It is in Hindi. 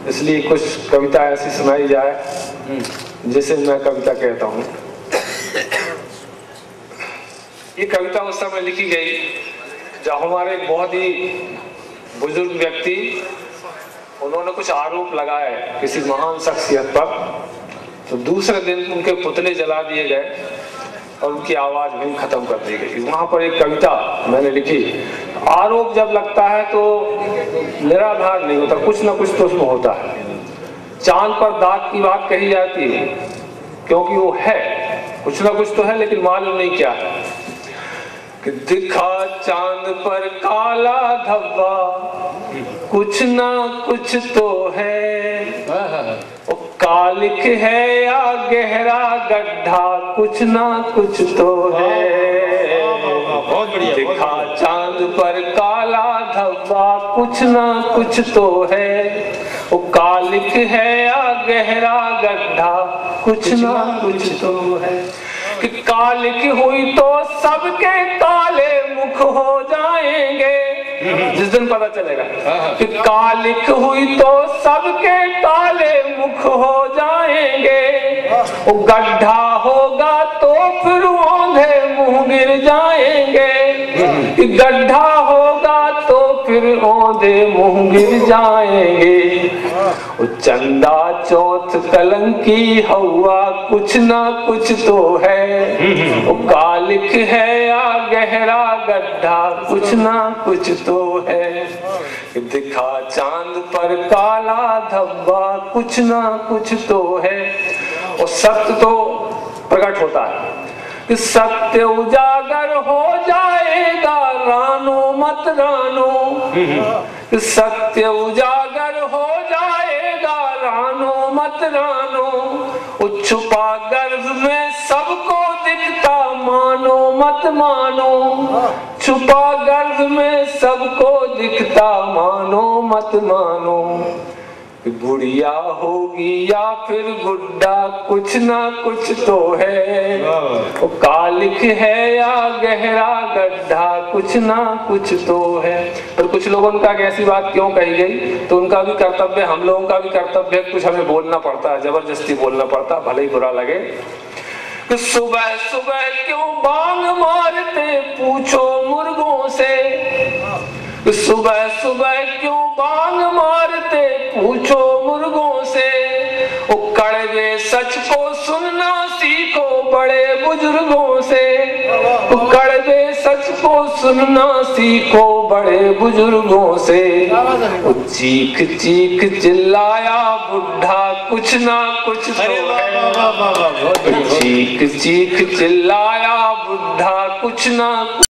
इसलिए कुछ कविता ऐसी सुनाई जाए जिसे मैं कविता कहता हूँ। ये कविता उस समय लिखी गई जब हमारे एक बहुत ही बुजुर्ग व्यक्ति, उन्होंने कुछ आरोप लगाए किसी महान शख्सियत पर, तो दूसरे दिन उनके पुतले जला दिए गए और उनकी आवाज भी खत्म कर दी गई। वहां पर एक कविता मैंने लिखी। आरोप जब लगता है तो निराधार नहीं होता, कुछ ना कुछ तो उसमें होता है। चांद पर दाग की बात कही जाती है क्योंकि वो है, कुछ ना कुछ तो है, लेकिन मालूम नहीं क्या है। कि दिखा चांद पर काला धब्बा, कुछ ना कुछ तो है। वो कालिक है या गहरा गड्ढा, कुछ ना कुछ तो है। दिखा चांद पर काला धब्बा, कुछ ना कुछ तो है। वो कालिक है या गहरा गड्ढा, कुछ ना कुछ तो है। कि कालिक हुई तो सबके काले मुख हो जाएंगे, जिस दिन पता चलेगा कि कालिक हुई तो सबके काले मुख हो जाएंगे। वो गड्ढा होगा तो फिर औंधे मुंह गिर जाएंगे। कि गड्ढा होगा तो फिर औंधे मुंह गिर जाएंगे। वो चंदा चौथ कलंकी हवा, कुछ ना कुछ तो है। वो कालिक है या गहरा गड्ढा, कुछ ना कुछ तो है। दिखा चांद पर काला धब्बा, कुछ ना कुछ तो है। और सत्य तो प्रकट होता है कि सत्य उजागर हो जाएगा, रानो मत रानो। सत्य उजागर हो जाएगा, रानो मत रानो। छुपा गर्भ में सबको दिखता, मानो मत मानो। छुपा गर्भ में सबको दिखता, मानो मत मानो। बुढ़िया होगी या फिर बुड्ढा, कुछ ना कुछ तो है। वो कालिक है या गहरा गड्ढा, कुछ ना कुछ तो है। पर कुछ लोगों का ऐसी बात क्यों कही गई, तो उनका भी कर्तव्य, हम लोगों का भी कर्तव्य, कुछ हमें बोलना पड़ता है, जबरदस्ती बोलना पड़ता, भले ही बुरा लगे। कि सुबह सुबह क्यों बांग मारते, पूछो मुर्गों से। सुबह सुबह क्यों बांग मारते, पूछो मुर्गों से। वो कड़वे सच को सुनना सीखो बड़े बुजुर्गों से। वो कड़वे सच को सुनना सीखो बड़े बुजुर्गों से। वो चीख चीख चिल्लाया बुढ़ा, कुछ ना कुछ तो है। चीख चीख चिल्लाया बुढ़ा, कुछ ना